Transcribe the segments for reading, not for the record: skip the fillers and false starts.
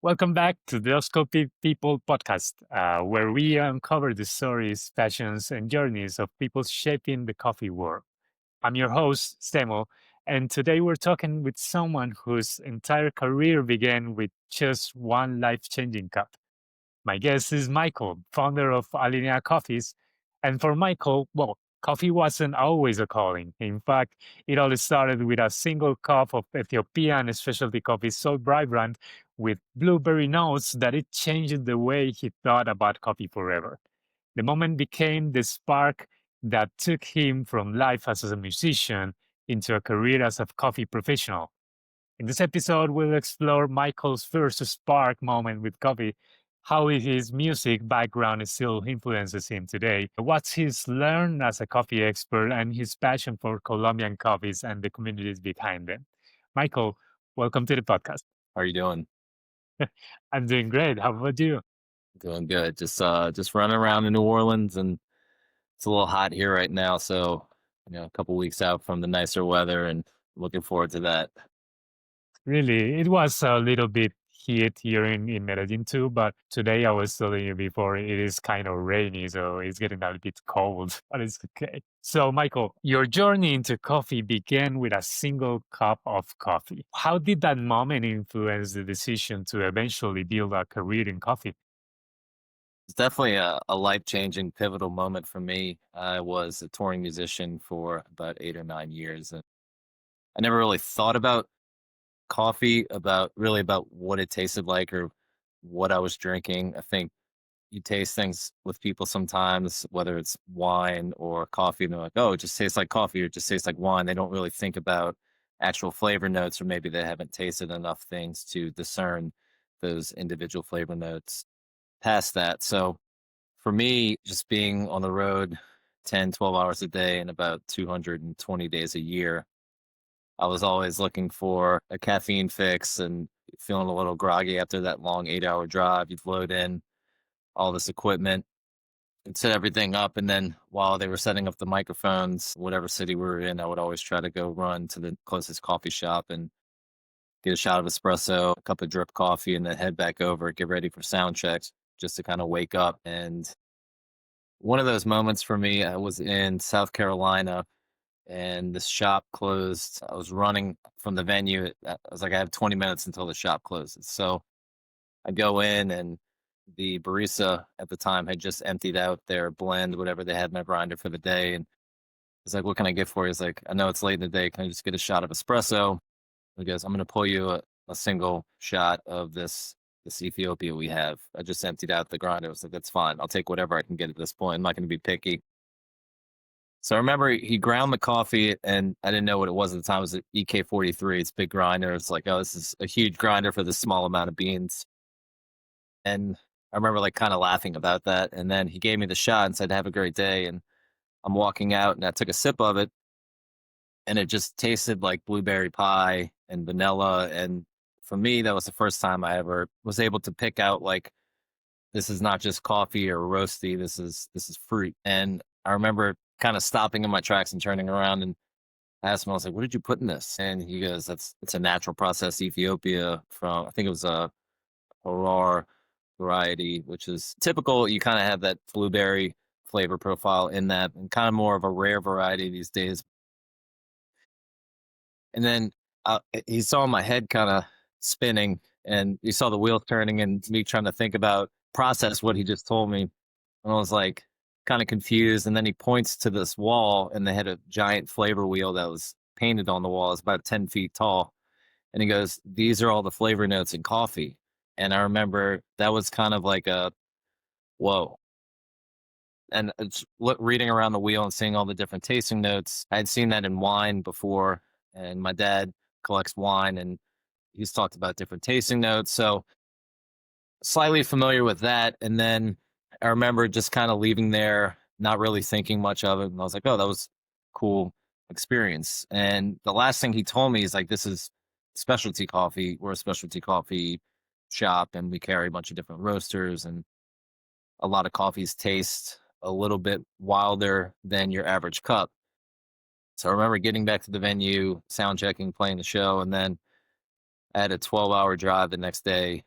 Welcome back to the Coffee People podcast, where we uncover the stories, passions, and journeys of people shaping the coffee world. I'm your host, Stemo, and today we're talking with someone whose entire career began with just one life changing cup. My guest is Michael, founder of Alinea Coffees. And for Michael, well, coffee wasn't always a calling. In fact, it all started with a single cup of Ethiopian specialty coffee so vibrant with blueberry notes that it changed the way he thought about coffee forever. The moment became the spark that took him from life as a musician into a career as a coffee professional. In this episode, we'll explore Michael's first spark moment with coffee, how his music background still influences him today, what he's learned as a coffee expert, and his passion for Colombian coffees and the communities behind them. Michael, welcome to the podcast. How are you doing? I'm doing great. How about you? Doing good. Just running around in New Orleans, and it's a little hot here right now. So, a couple weeks out from the nicer weather, and looking forward to that. Really, it was a little bit heat here in Medellin too, but today I was telling you before it is kind of rainy, so it's getting a little bit cold, but it's okay. So, Michael, your journey into coffee began with a single cup of coffee. How did that moment influence the decision to eventually build a career in coffee? It's definitely a life changing, pivotal moment for me. I was a touring musician for about 8 or 9 years, and I never really thought about coffee, about what it tasted like or what I was drinking. I think you taste things with people sometimes, whether it's wine or coffee, and they're like, "Oh, it just tastes like coffee," or "it just tastes like wine." They don't really think about actual flavor notes, or maybe they haven't tasted enough things to discern those individual flavor notes past that. So for me, just being on the road 10, 12 hours a day and about 220 days a year, I was always looking for a caffeine fix and feeling a little groggy after that long 8-hour drive. You'd load in all this equipment and set everything up. And then while they were setting up the microphones, whatever city we were in, I would always try to go run to the closest coffee shop and get a shot of espresso, a cup of drip coffee, and then head back over, get ready for sound checks just to kind of wake up. And one of those moments for me, I was in South Carolina and this shop closed. I was running from the venue. I was like, I have 20 minutes until the shop closes. So I go in, and the barista at the time had just emptied out their blend, whatever they had in their grinder for the day. And he's like, "What can I get for you?" He's like, "I know it's late in the day. Can I just get a shot of espresso?" He goes, "I'm going to pull you a single shot of this Ethiopia we have. I just emptied out the grinder." I was like, "That's fine. I'll take whatever I can get at this point. I'm not going to be picky." So I remember he ground the coffee, and I didn't know what it was at the time. It was an EK43. It's a big grinder. It's like, oh, this is a huge grinder for this small amount of beans. And I remember like kind of laughing about that. And then he gave me the shot and said, "Have a great day." And I'm walking out, and I took a sip of it, and it just tasted like blueberry pie and vanilla. And for me, that was the first time I ever was able to pick out like, this is not just coffee or roasty. This is fruit. And I remember kind of stopping in my tracks and turning around and I asked him, I was like, "What did you put in this?" And he goes, it's a natural process Ethiopia from, I think it was a Harar variety, which is typical. You kind of have that blueberry flavor profile in that, and kind of more of a rare variety these days. And then he saw my head kind of spinning, and he saw the wheels turning, and me trying to think about process what he just told me. And I was like kind of confused. And then he points to this wall, and they had a giant flavor wheel that was painted on the wall. It's about 10 feet tall. And he goes, "These are all the flavor notes in coffee." And I remember that was kind of like a whoa. And it's reading around the wheel and seeing all the different tasting notes. I had seen that in wine before, and my dad collects wine, and he's talked about different tasting notes. So slightly familiar with that. And then I remember just kind of leaving there, not really thinking much of it. And I was like, "Oh, that was cool experience." And the last thing he told me is like, "This is specialty coffee. We're a specialty coffee shop, and we carry a bunch of different roasters, and a lot of coffees taste a little bit wilder than your average cup." So I remember getting back to the venue, sound checking, playing the show, and then I had a 12-hour drive the next day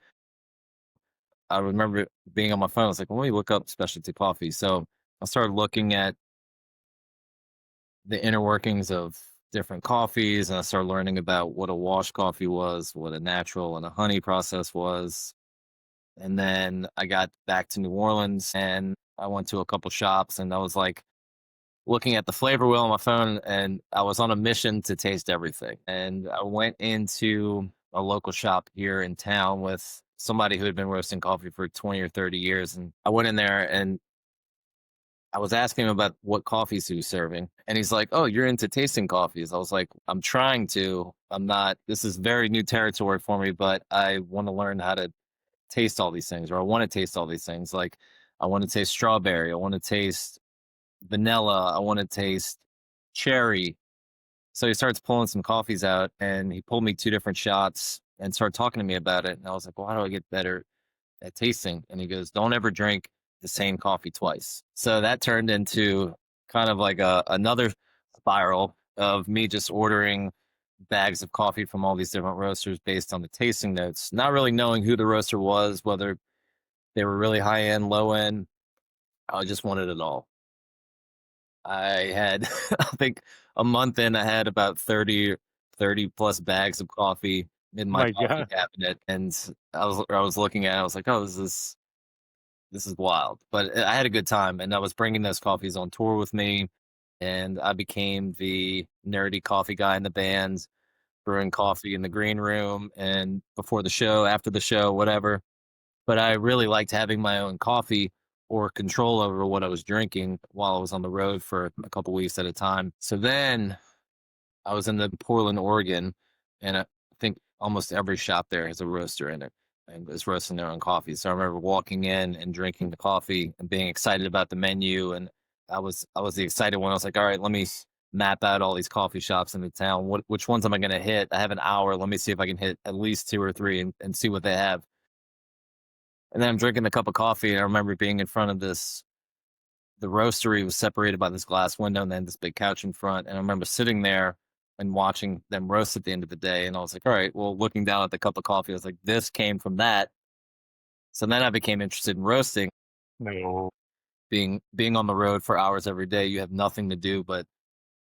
I remember being on my phone. I was like, let me look up specialty coffee. So I started looking at the inner workings of different coffees, and I started learning about what a wash coffee was, what a natural and a honey process was. And then I got back to New Orleans and I went to a couple shops, and I was like looking at the flavor wheel on my phone, and I was on a mission to taste everything. And I went into a local shop here in town with somebody who had been roasting coffee for 20 or 30 years. And I went in there and I was asking him about what coffees he was serving. And he's like, "Oh, you're into tasting coffees." I was like, "I'm trying to. I'm not. This is very new territory for me, but I want to learn how to taste all these things, or I want to taste all these things. Like, I want to taste strawberry. I want to taste vanilla. I want to taste cherry." So he starts pulling some coffees out, and he pulled me two different shots and started talking to me about it. And I was like, "Well, how do I get better at tasting?" And he goes, "Don't ever drink the same coffee twice." So that turned into kind of like another spiral of me just ordering bags of coffee from all these different roasters based on the tasting notes, not really knowing who the roaster was, whether they were really high end, low end. I just wanted it all. I had, I think a month in, I had about 30 plus bags of coffee in my My coffee God. cabinet. And I was looking at it, I was like, oh, this is wild. But I had a good time, and I was bringing those coffees on tour with me, and I became the nerdy coffee guy in the band, brewing coffee in the green room and before the show, after the show, whatever. But I really liked having my own coffee or control over what I was drinking while I was on the road for a couple weeks at a time. So then I was in the Portland, Oregon, and I think almost every shop there has a roaster in it and is roasting their own coffee. So I remember walking in and drinking the coffee and being excited about the menu. And I was the excited one. I was like, all right, let me map out all these coffee shops in the town. Which ones am I going to hit? I have an hour. Let me see if I can hit at least two or three and see what they have. And then I'm drinking a cup of coffee, and I remember being in front of this. The roastery was separated by this glass window and then this big couch in front. And I remember sitting there and watching them roast at the end of the day. And I was like, all right, well, looking down at the cup of coffee, I was like, this came from that. So then I became interested in roasting. No. Being on the road for hours every day, you have nothing to do but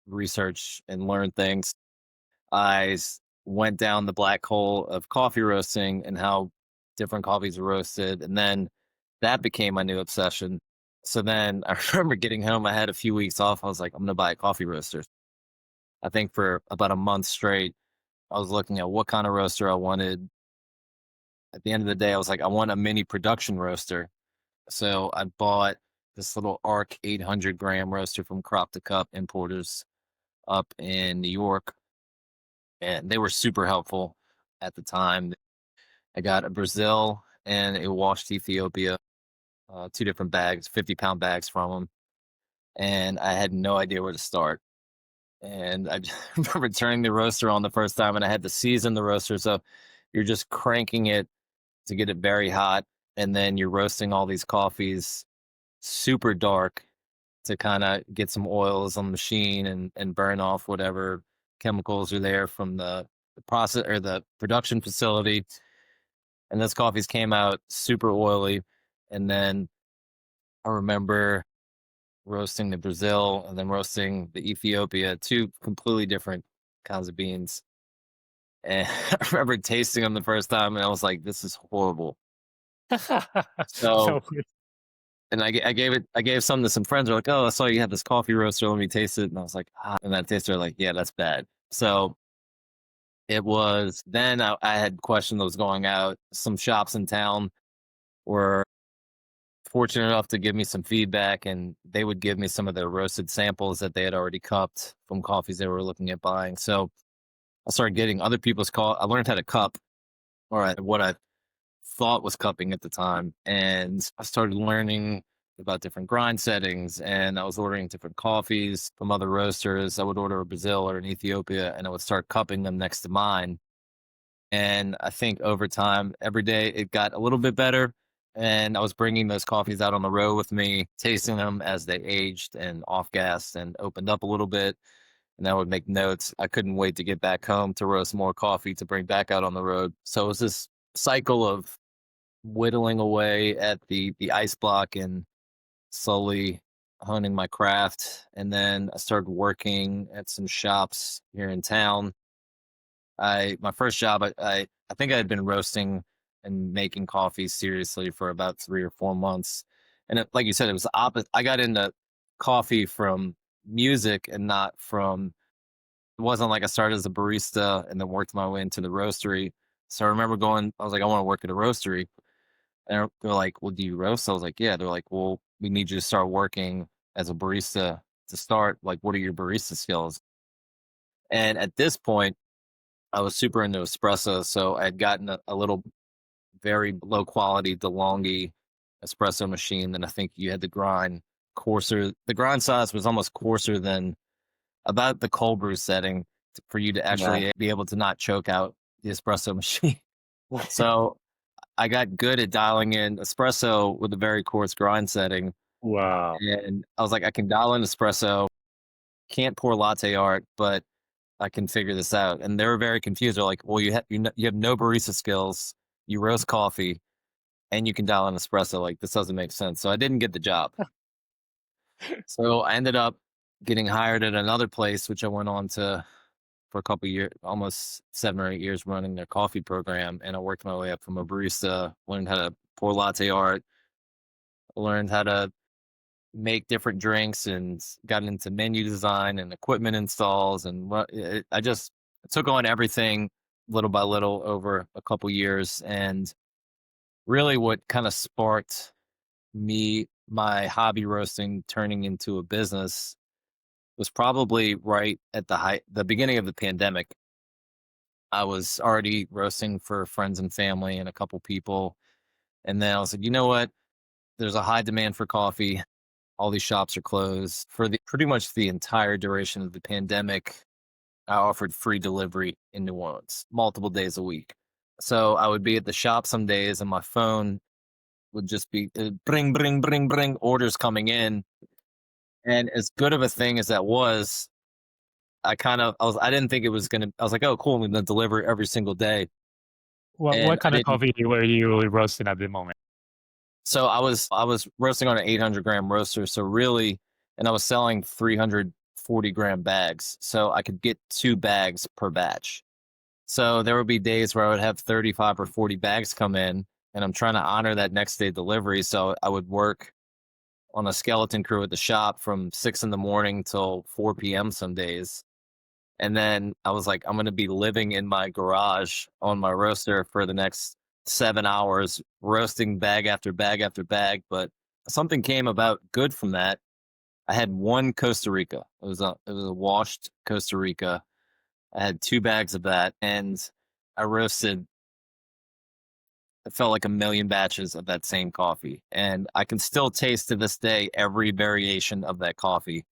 research and learn things. Went down the black hole of coffee roasting and how different coffees are roasted. And then that became my new obsession. So then I remember getting home. I had a few weeks off. I was like, I'm going to buy a coffee roaster. I think for about a month straight, I was looking at what kind of roaster I wanted. At the end of the day, I was like, I want a mini production roaster. So I bought this little ARC 800-gram roaster from Crop to Cup importers up in New York. And they were super helpful at the time. I got a Brazil and a washed Ethiopia, two different bags, 50-pound bags from them. And I had no idea where to start. And I just remember turning the roaster on the first time, and I had to season the roaster. So you're just cranking it to get it very hot. And then you're roasting all these coffees super dark to kind of get some oils on the machine and burn off whatever chemicals are there from the process or the production facility. And those coffees came out super oily. And then I remember roasting the Brazil and then roasting the Ethiopia, two completely different kinds of beans. And I remember tasting them the first time, and I was like, "This is horrible." So, So weird. and I gave some to some friends. They're like, "Oh, I saw you have this coffee roaster. Let me taste it." And I was like, "Ah," and that taster like, "Yeah, that's bad." So it was then I had questioned those going out. Some shops in town were fortunate enough to give me some feedback, and they would give me some of their roasted samples that they had already cupped from coffees they were looking at buying. So I started getting other people's call. I learned how to cup, or what I thought was cupping at the time, and I started learning about different grind settings. And I was ordering different coffees from other roasters. I would order a Brazil or an Ethiopia, and I would start cupping them next to mine. And I think over time, every day it got a little bit better. And I was bringing those coffees out on the road with me, tasting them as they aged and off gassed and opened up a little bit. And I would make notes. I couldn't wait to get back home to roast more coffee to bring back out on the road. So it was this cycle of whittling away at the ice block and slowly honing my craft. And then I started working at some shops here in town. I my first job, I think I had been roasting and making coffee seriously for about 3 or 4 months. And like you said, it was the opposite. I got into coffee from music and not from. It wasn't like I started as a barista and then worked my way into the roastery. So I remember going. I was like, I want to work at a roastery. And they're like, "Well, do you roast?" I was like, "Yeah." They're like, "Well, we need you to start working as a barista to start. Like, what are your barista skills?" And at this point, I was super into espresso, so I had gotten a little very low quality DeLonghi espresso machine that I think you had to grind coarser. The grind size was almost coarser than about the cold brew setting for you to Yeah. actually be able to not choke out the espresso machine. So I got good at dialing in espresso with a very coarse grind setting. Wow. And I was like, I can dial in espresso, can't pour latte art, but I can figure this out. And they were very confused. They're like, well, you have no barista skills, you roast coffee, and you can dial in espresso. Like this doesn't make sense. So I didn't get the job. So I ended up getting hired at another place, which I went on to for a couple years, almost 7 or 8 years running their coffee program. And I worked my way up from a barista, learned how to pour latte art, learned how to make different drinks and got into menu design and equipment installs and I just took on everything little by little over a couple years. And really what kind of sparked my hobby roasting turning into a business was probably right at the beginning of the pandemic. I was already roasting for friends and family and a couple people, and then I was like, you know what, there's a high demand for coffee. All these shops are closed for the pretty much the entire duration of the pandemic. I offered free delivery in New Orleans multiple days a week. So I would be at the shop some days and my phone would just be bring, bring, bring, bring, orders coming in. And as good of a thing as that was, I didn't think it was gonna. I was like, oh, cool, I'm gonna deliver every single day, and What I kind of didn't. coffee were you roasting at the moment? So I was roasting on an 800-gram roaster. So really, and I was selling 340-gram bags. So I could get 2 bags per batch. So there would be days where I would have 35 or 40 bags come in, and I'm trying to honor that next day delivery. So I would work on a skeleton crew at the shop from 6 in the morning till 4 p.m. some days. And then I was like, I'm going to be living in my garage on my roaster for the next 7 hours, roasting bag after bag after bag. But something came about good from that. I had one Costa Rica. It was a washed Costa Rica. I had 2 bags of that, and I roasted. It felt like a million batches of that same coffee, and I can still taste to this day every variation of that coffee.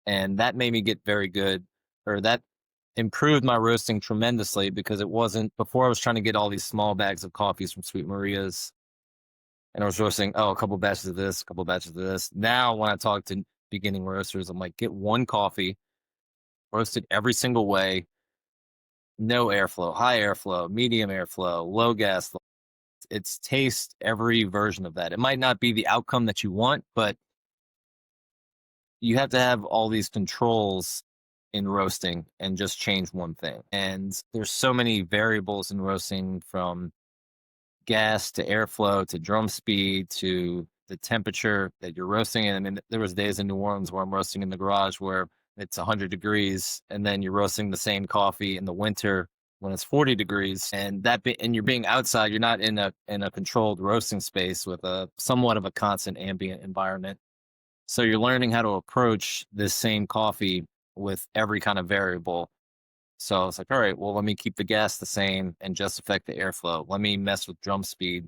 And that made me get very good, or that improved my roasting tremendously because it wasn't before. I was trying to get all these small bags of coffees from Sweet Maria's, and I was roasting, oh, a couple batches of this, a couple batches of this. Now when I talk to beginning roasters, I'm like, get one coffee, roast it every single way, no airflow, high airflow, medium airflow, low gas. It's taste every version of that. It might not be the outcome that you want, but you have to have all these controls in roasting and just change one thing. And there's so many variables in roasting, from gas to airflow to drum speed to the temperature that you're roasting in. I mean, there was days in New Orleans where I'm roasting in the garage where it's 100 degrees, and then you're roasting the same coffee in the winter when it's 40 degrees, and and you're being outside. You're not in a controlled roasting space with a somewhat of a constant ambient environment. So you're learning how to approach this same coffee with every kind of variable. So it's like, all right, well, let me keep the gas the same and just affect the airflow. Let me mess with drum speed,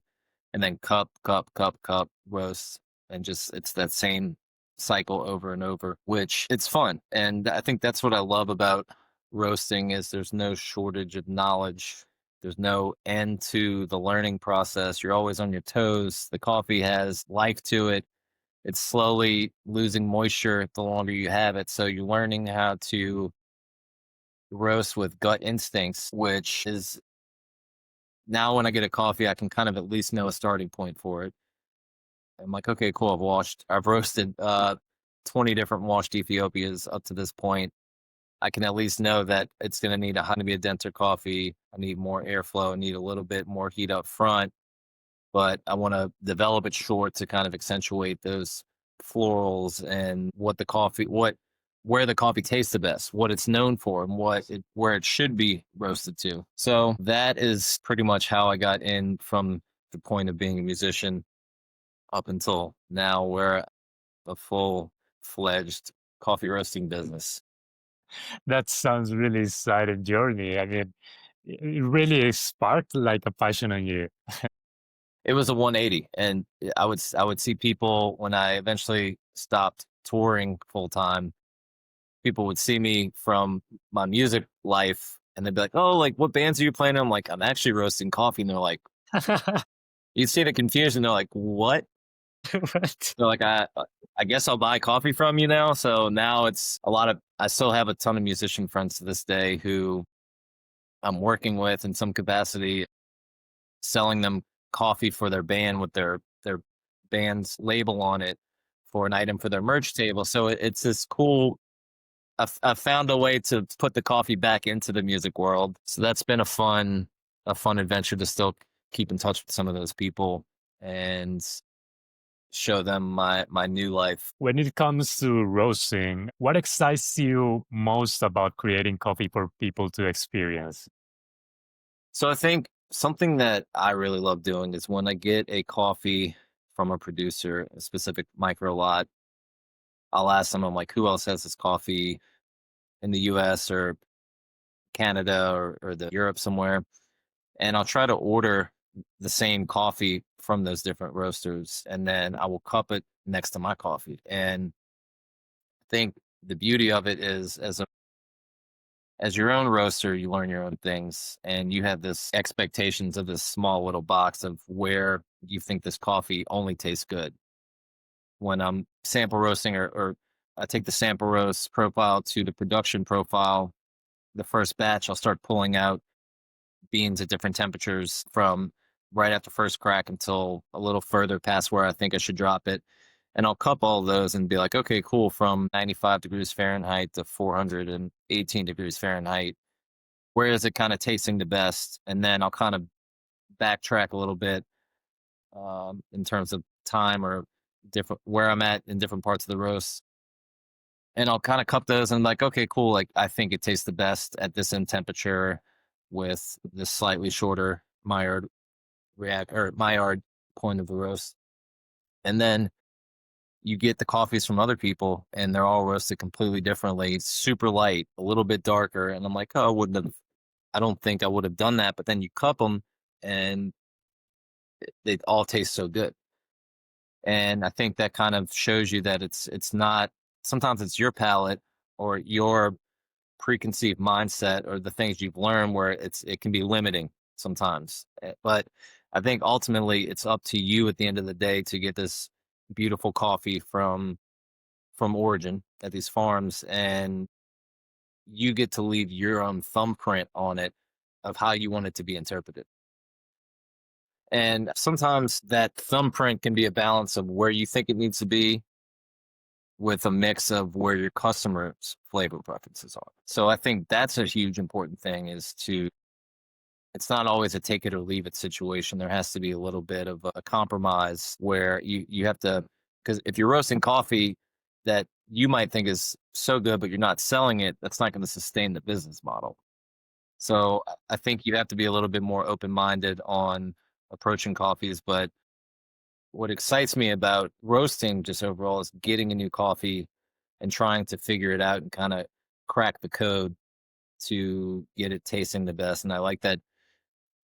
and then cup, cup, cup, cup, roast. And just it's that same cycle over and over, which it's fun. And I think that's what I love about roasting is there's no shortage of knowledge. There's no end to the learning process. You're always on your toes. The coffee has life to it. It's slowly losing moisture the longer you have it. So you're learning how to roast with gut instincts, which is now when I get a coffee, I can kind of at least know a starting point for it. I'm like, okay, cool. I've roasted 20 different washed Ethiopias up to this point. I can at least know that it's going to need to be a denser coffee. I need more airflow. I need a little bit more heat up front, but I want to develop it short to kind of accentuate those florals and where the coffee tastes the best, what it's known for, and where it should be roasted to. So that is pretty much how I got in from the point of being a musician up until now, where a full fledged coffee roasting business. That sounds really exciting journey. I mean, it really sparked like a passion on you. It was a 180, and I would see people when I eventually stopped touring full time. People would see me from my music life, and they'd be like, "Oh, like what bands are you playing?" I'm like, "I'm actually roasting coffee," and they're like, you see the confusion. They're like, "What?" What? They're like, I guess I'll buy coffee from you now." So now it's a lot of. I still have a ton of musician friends to this day who I'm working with in some capacity, selling them coffee for their band with their band's label on it for an item for their merch table. So it's this cool. I've found a way to put the coffee back into the music world. So that's been a fun adventure to still keep in touch with some of those people and show them my new life. When it comes to roasting, what excites you most about creating coffee for people to experience? So I think something that I really love doing is when I get a coffee from a producer, a specific micro lot, I'll ask them, I'm like, who else has this coffee in the US or Canada or the Europe somewhere? And I'll try to order the same coffee from those different roasters, and then I will cup it next to my coffee. And I think the beauty of it is as your own roaster, you learn your own things, and you have this expectations of this small little box of where you think this coffee only tastes good. When I'm sample roasting or I take the sample roast profile to the production profile, the first batch, I'll start pulling out beans at different temperatures from right after first crack until a little further past where I think I should drop it. And I'll cup all those and be like, okay, cool, from 95 degrees Fahrenheit to 418 degrees Fahrenheit. Where is it kind of tasting the best? And then I'll kind of backtrack a little bit in terms of time or different where I'm at in different parts of the roast. And I'll kind of cup those and like, okay, cool. Like I think it tastes the best at this end temperature with this slightly shorter Maillard point of the roast. And then you get the coffees from other people and they're all roasted completely differently, super light, a little bit darker. And I'm like, oh, I don't think I would have done that. But then you cup them and they all taste so good. And I think that kind of shows you that it's not, sometimes it's your palate or your preconceived mindset or the things you've learned where it can be limiting sometimes. But I think ultimately it's up to you at the end of the day to get this beautiful coffee from origin at these farms, and you get to leave your own thumbprint on it of how you want it to be interpreted. And sometimes that thumbprint can be a balance of where you think it needs to be with a mix of where your customers' flavor preferences are. So I think that's a huge important thing is to it's not always a take it or leave it situation. There has to be a little bit of a compromise where you have to, because if you're roasting coffee that you might think is so good but you're not selling it, that's not going to sustain the business model. So I think you have to be a little bit more open minded on approaching coffees. But what excites me about roasting just overall is getting a new coffee and trying to figure it out and kind of crack the code to get it tasting the best. And I like that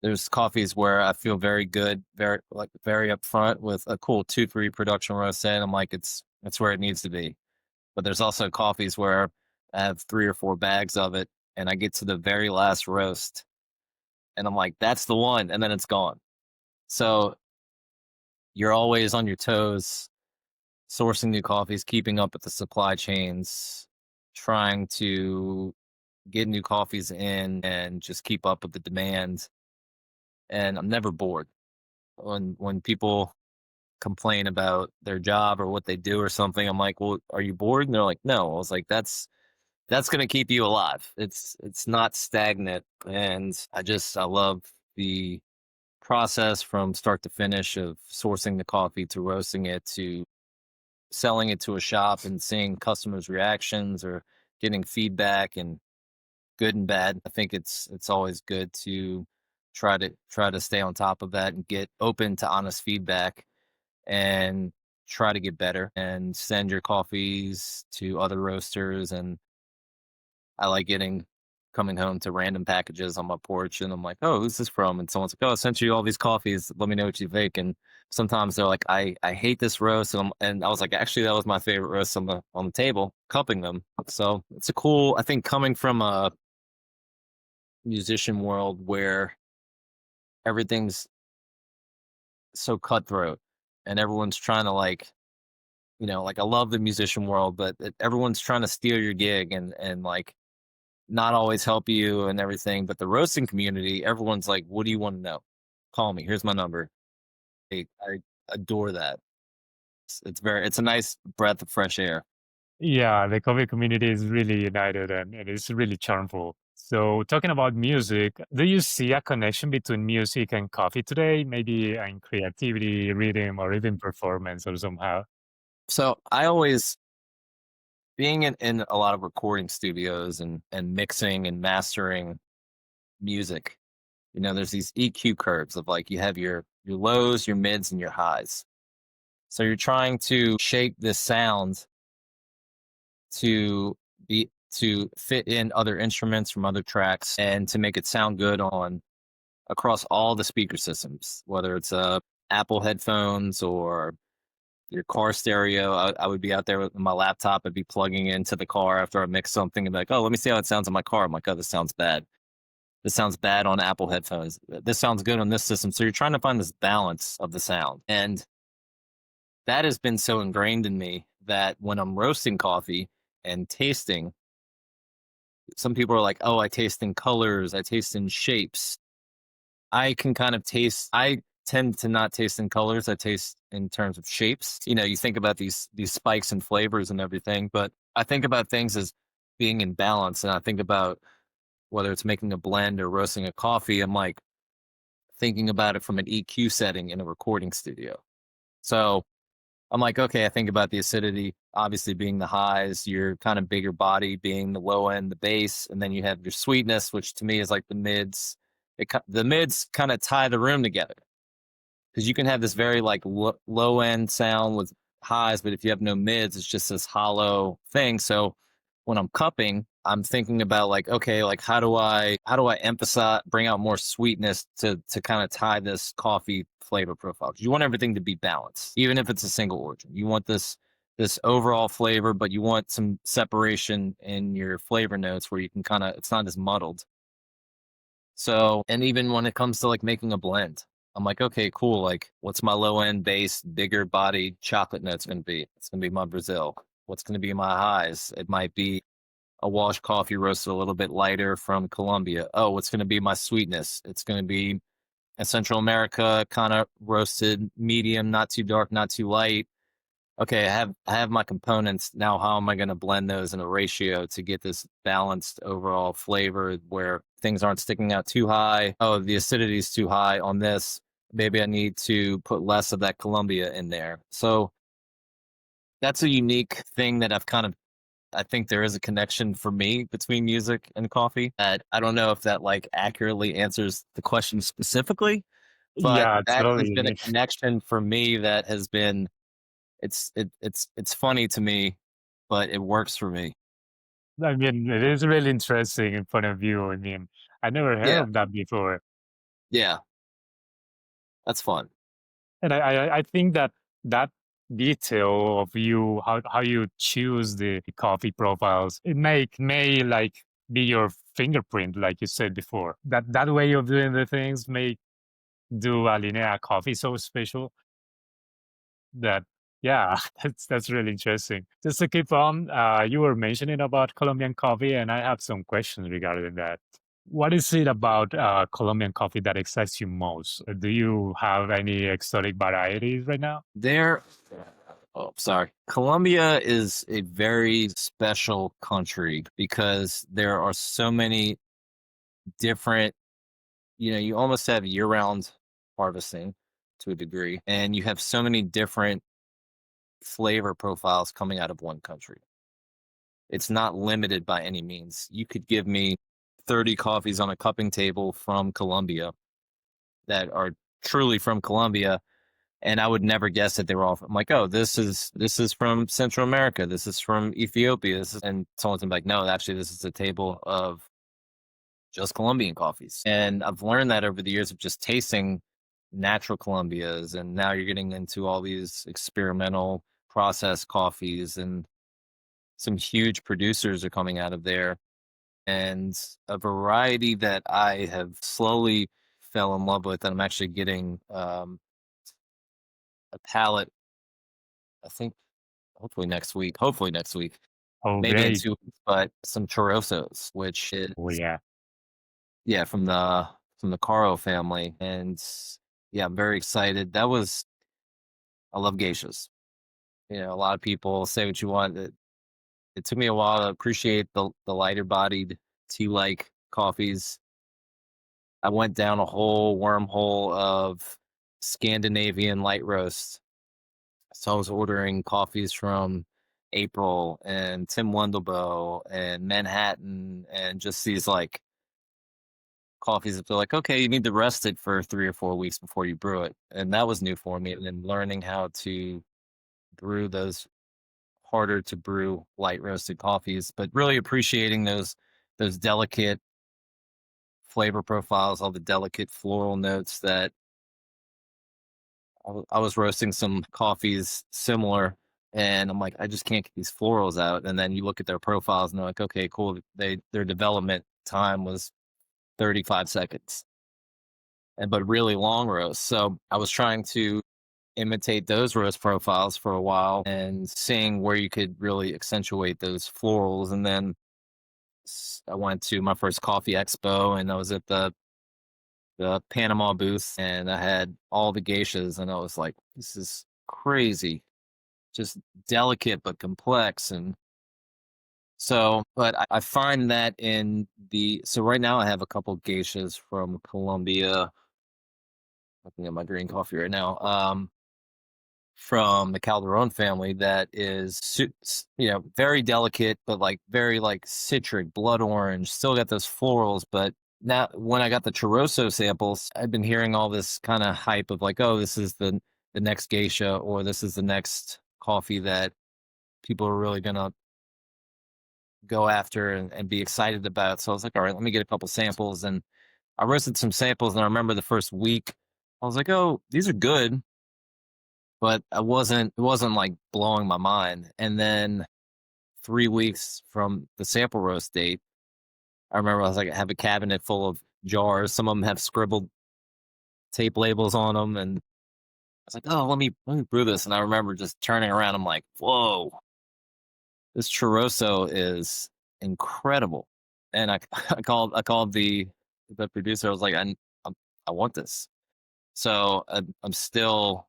there's coffees where I feel very good, very upfront with a cool 2-3 production roast. And I'm like, it's where it needs to be. But there's also coffees where I have 3 or 4 bags of it and I get to the very last roast and I'm like, that's the one. And then it's gone. So you're always on your toes, sourcing new coffees, keeping up with the supply chains, trying to get new coffees in and just keep up with the demand. and I'm never bored. When people complain about their job or what they do or something, I'm like, "Well, are you bored?" And they're like, "No." I was like, that's gonna keep you alive. It's not stagnant, and I love the process from start to finish of sourcing the coffee to roasting it to selling it to a shop and seeing customers' reactions or getting feedback and good and bad. I think it's always good to try to stay on top of that and get open to honest feedback and try to get better and send your coffees to other roasters. And I like getting coming home to random packages on my porch, and I'm like, "Oh, who's this from?" And someone's like, "Oh, I sent you all these coffees. Let me know what you think." And sometimes they're like, "I hate this roast," and I was like, "Actually, that was my favorite roast on the table, cupping them." So it's a cool. I think coming from a musician world where everything's so cutthroat and everyone's trying to like I love the musician world, but everyone's trying to steal your gig and like not always help you and everything. But the roasting community, everyone's like, "What do you want to know? Call me. Here's my number." I adore that. It's a nice breath of fresh air. Yeah, the coffee community is really united and it's really charmful. So, talking about music, do you see a connection between music and coffee today? Maybe in creativity, rhythm, or even performance, or somehow? So I always being in a lot of recording studios and mixing and mastering music. There's these EQ curves of like you have your lows, your mids, and your highs. So you're trying to shape this sound to to fit in other instruments from other tracks and to make it sound good on across all the speaker systems, whether it's Apple headphones or your car stereo. I would be out there with my laptop. I'd be plugging into the car after I mix something and be like, "Oh, let me see how it sounds in my car." I'm like, "Oh, this sounds bad. This sounds bad on Apple headphones. This sounds good on this system." So you're trying to find this balance of the sound. And that has been so ingrained in me that when I'm roasting coffee and tasting, some people are like, "Oh, I taste in colors, I taste in shapes." I can kind of taste I tend to not taste in colors, I taste in terms of shapes. You think about these spikes and flavors and everything, but I think about things as being in balance, and I think about whether it's making a blend or roasting a coffee, I'm like thinking about it from an EQ setting in a recording studio. So I'm like, okay, I think about the acidity, obviously being the highs, your kind of bigger body being the low end, the base, and then you have your sweetness, which to me is like the mids. The mids kind of tie the room together because you can have this very like low end sound with highs, but if you have no mids, it's just this hollow thing. So when I'm cupping, I'm thinking about like, okay, like how do I emphasize, bring out more sweetness to kind of tie this coffee flavor profile? Because you want everything to be balanced, even if it's a single origin. You want this overall flavor, but you want some separation in your flavor notes where you can kind of it's not as muddled. So, and even when it comes to like making a blend, I'm like, okay, cool. Like, what's my low end base, bigger body chocolate notes going to be? It's going to be my Brazil. What's going to be my highs? It might be a wash coffee roasted a little bit lighter from Colombia. Oh, what's going to be my sweetness? It's going to be a Central America kind of roasted medium, not too dark, not too light. Okay, I have my components. Now how am I gonna blend those in a ratio to get this balanced overall flavor where things aren't sticking out too high? Oh, the acidity is too high on this. Maybe I need to put less of that Columbia in there. So that's a unique thing that I think there is a connection for me between music and coffee. That I don't know if that like accurately answers the question specifically, but Yeah, that has totally. I been a mean, connection for me that has been it's funny to me, but it works for me. I mean, it is really interesting in point of view. I mean, I never heard Yeah, of that before. yeah, that's fun. And I think that that detail of you how you choose the coffee profiles, it may like be your fingerprint, like you said before. That way of doing the things make do Alinea Coffee so special that yeah, that's really interesting. Just to keep on, you were mentioning about Colombian coffee, and I have some questions regarding that. What is it about Colombian coffee that excites you most? Do you have any exotic varieties right now? There, oh, sorry. Colombia is a very special country because there are so many different, you almost have year round harvesting to a degree, and you have so many different flavor profiles coming out of one country. It's not limited by any means. You could give me 30 coffees on a cupping table from Colombia that are truly from Colombia, and I would never guess that they were all from. I'm like, oh, this is from Central America. This is from Ethiopia. And someone's like, no, actually, this is a table of just Colombian coffees. And I've learned that over the years of just tasting natural Colombias, and now you're getting into all these experimental processed coffees, and some huge producers are coming out of there, and a variety that I have slowly fell in love with, and I'm actually getting a palette. I think hopefully next week, Oh, maybe in great. 2 weeks, but some chorosos, which is, Oh, yeah. yeah, from the Caro family. And yeah, I'm very excited. I love geishas. A lot of people say what you want. It took me a while to appreciate the lighter bodied tea like coffees. I went down a whole wormhole of Scandinavian light roast. So I was ordering coffees from April and Tim Wendelboe and Manhattan, and just these like coffees that feel like, okay, you need to rest it for 3 or 4 weeks before you brew it. And that was new for me. And then learning how to brew those harder to brew light roasted coffees, but really appreciating those delicate flavor profiles, all the delicate floral notes that I was roasting some coffees similar, and I'm like, I just can't get these florals out. And then you look at their profiles, and they're like, okay, cool. Their development time was 35 seconds, and but really long roast. So I was trying to imitate those roast profiles for a while and seeing where you could really accentuate those florals. And then I went to my first coffee expo, and I was at the Panama booth, and I had all the geishas, and I was like, this is crazy, just delicate but complex. And so, but I find that so right now I have a couple geishas from Colombia. Looking at my green coffee right now. From the Calderon family that is, very delicate, but like very like citric, blood orange, still got those florals. But now when I got the Choroso samples, I've been hearing all this kind of hype of like, oh, this is the next geisha, or this is the next coffee that people are really gonna go after and be excited about. So I was like, all right, let me get a couple samples. And I roasted some samples, and I remember the first week, I was like, oh, these are good, but it wasn't like blowing my mind. And then 3 weeks from the sample roast date, I remember I was like, I have a cabinet full of jars. Some of them have scribbled tape labels on them, and I was like, oh, let me brew this. And I remember just turning around. I'm like, whoa, this churroso is incredible. And I called the producer. I was like, I want this. So I'm still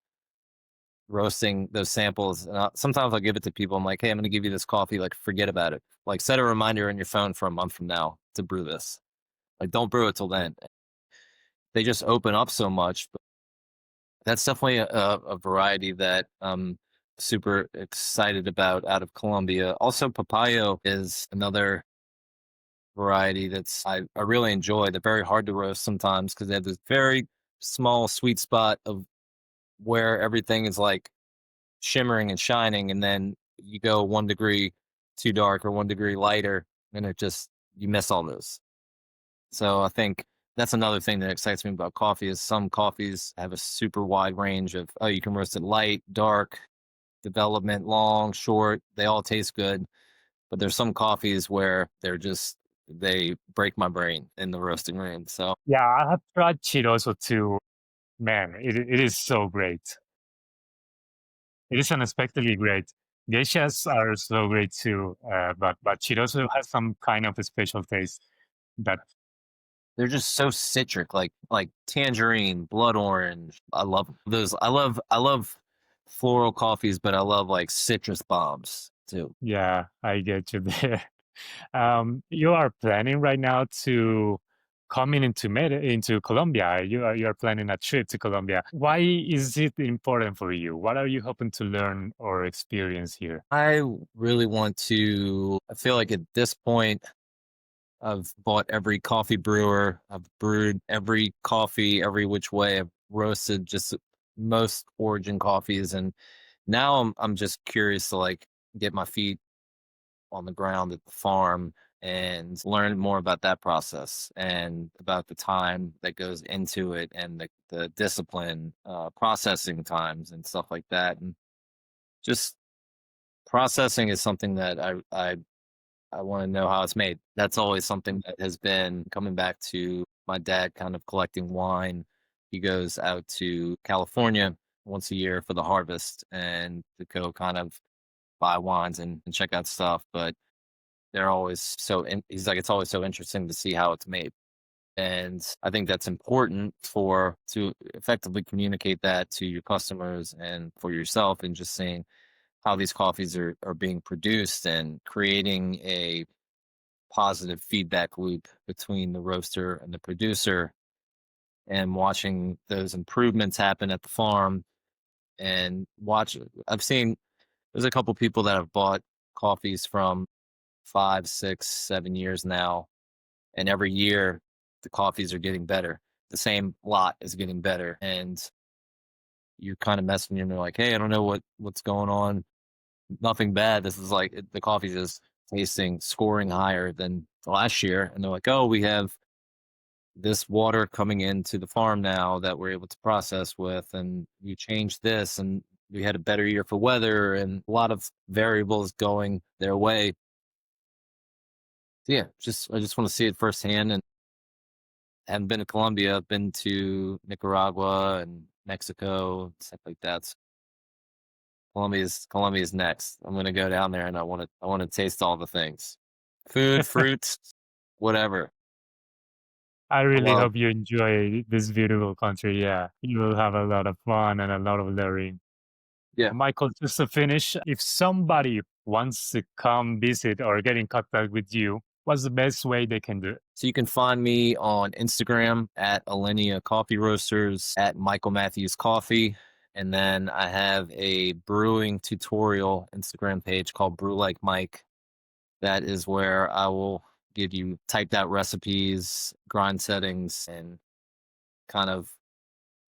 roasting those samples. And sometimes I'll give it to people. I'm like, hey, I'm going to give you this coffee. Like, forget about it. Like, set a reminder in your phone for a month from now to brew this. Like, don't brew it till then. They just open up so much. But that's definitely a variety that I'm super excited about out of Colombia. Also, Papayo is another variety I really enjoy. They're very hard to roast sometimes because they have this very small sweet spot of where everything is like shimmering and shining, and then you go 1 degree too dark or 1 degree lighter, and you miss all those. So I think that's another thing that excites me about coffee is some coffees have a super wide range of, oh, you can roast it light, dark, development, long, short. They all taste good, but there's some coffees where they break my brain in the roasting room. So Yeah, I have tried Chiroso too. Man, it is so great. It is unexpectedly great. Geishas are so great too, but Chiroso has some kind of a special taste that they're just so citric, like tangerine, blood orange. I love those. I love floral coffees, but I love like citrus bombs too. Yeah, I get you there. You are planning right now to coming into Colombia. You are planning a trip to Colombia. Why is it important for you? What are you hoping to learn or experience here? I really want to. I feel like at this point, I've bought every coffee brewer. I've brewed every coffee, every which way. I've roasted just most origin coffees, and now I'm just curious to like get my feet on the ground at the farm and learn more about that process and about the time that goes into it and the discipline, processing times and stuff like that. And just processing is something that I want to know how it's made. That's always something that has been coming back to my dad kind of collecting wine. He goes out to California once a year for the harvest and to go kind of buy wines and check out stuff. But they're always he's like, it's always so interesting to see how it's made. And I think that's important for to effectively communicate that to your customers and for yourself and just seeing how these coffees are being produced and creating a positive feedback loop between the roaster and the producer and watching those improvements happen at the farm and watch I've seen there's a couple people that have bought coffees from 5, 6, 7 years now, and every year the coffees are getting better. The same lot is getting better, and you're kind of messing and you're like, hey, I don't know what's going on. Nothing bad. This is like the coffee's just tasting, scoring higher than last year, and they're like, oh, we have this water coming into the farm now that we're able to process with, and you changed this, and we had a better year for weather, and a lot of variables going their way. So yeah, just I just want to see it firsthand, and haven't been to Colombia. I've been to Nicaragua and Mexico, stuff like that. So Colombia's next. I'm gonna go down there, and I want to taste all the things, food, fruits, whatever. I I really love. hope you enjoy this beautiful country. Yeah, you will have a lot of fun and a lot of learning. Yeah. Michael, just to finish, if somebody wants to come visit or get in contact with you, what's the best way they can do it? So you can find me on Instagram at Alinea Coffee Roasters, at Michael Matthews Coffee. And then I have a brewing tutorial Instagram page called Brew Like Mike. That is where I will give you typed out recipes, grind settings, and kind of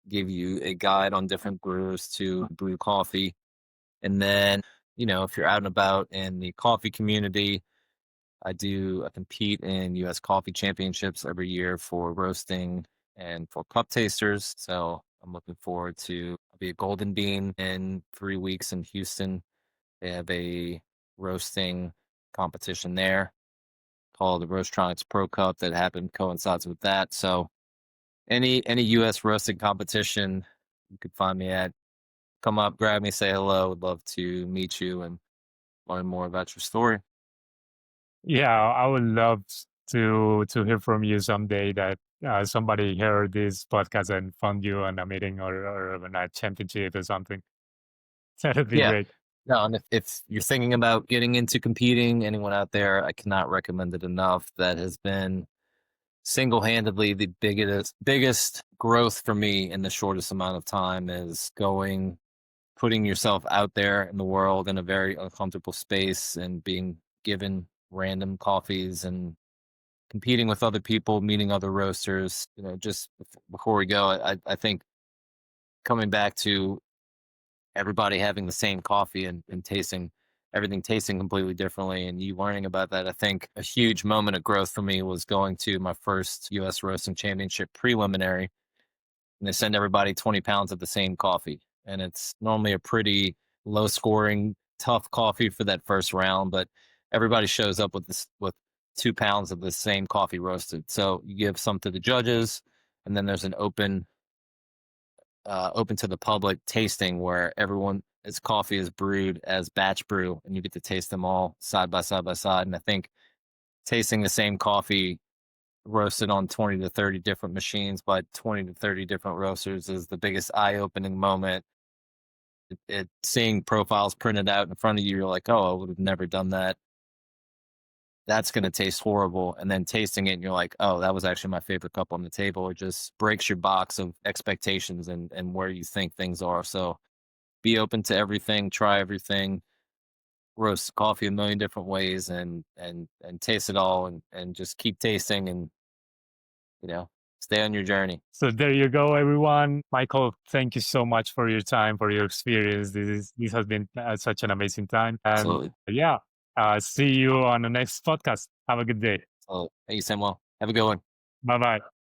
give you a guide on different brewers to brew coffee. And then, if you're out and about in the coffee community, I compete in US coffee championships every year for roasting and for cup tasters. So I'm looking forward to I'll be a golden bean in 3 weeks in Houston. They have a roasting competition there called the Roastronics Pro Cup that happened coincides with that. So any US roasting competition you could find me at. Come up, grab me, say hello. Would love to meet you and learn more about your story. Yeah, I would love to hear from you someday that somebody heard this podcast and found you on a meeting or on a championship or something. That would be Yeah. great. No, and if you're thinking about getting into competing, anyone out there, I cannot recommend it enough. That has been single-handedly the biggest growth for me in the shortest amount of time is putting yourself out there in the world in a very uncomfortable space and being given random coffees and competing with other people, meeting other roasters. Just before we go, I think coming back to everybody having the same coffee and tasting everything tasting completely differently and you learning about that. I think a huge moment of growth for me was going to my first US roasting championship preliminary, and they send everybody 20 pounds of the same coffee, and it's normally a pretty low scoring tough coffee for that first round, but everybody shows up with 2 pounds of the same coffee roasted. So you give some to the judges, and then there's an open to the public tasting where everyone's coffee is brewed as batch brew, and you get to taste them all side by side by side. And I think tasting the same coffee roasted on 20 to 30 different machines by 20 to 30 different roasters is the biggest eye-opening moment. Seeing profiles printed out in front of you, you're like, oh, I would have never done that. That's going to taste horrible. And then tasting it, and you're like, oh, that was actually my favorite cup on the table. It just breaks your box of expectations and where you think things are. So be open to everything, try everything, roast coffee a million different ways, and taste it all, and just keep tasting, and you know stay on your journey. So there you go, everyone. Michael, thank you so much for your time, for your experience. This has been such an amazing time. And Absolutely. yeah, see you on the next podcast. Have a good day. So, hey, Samuel, have a good one. Bye bye.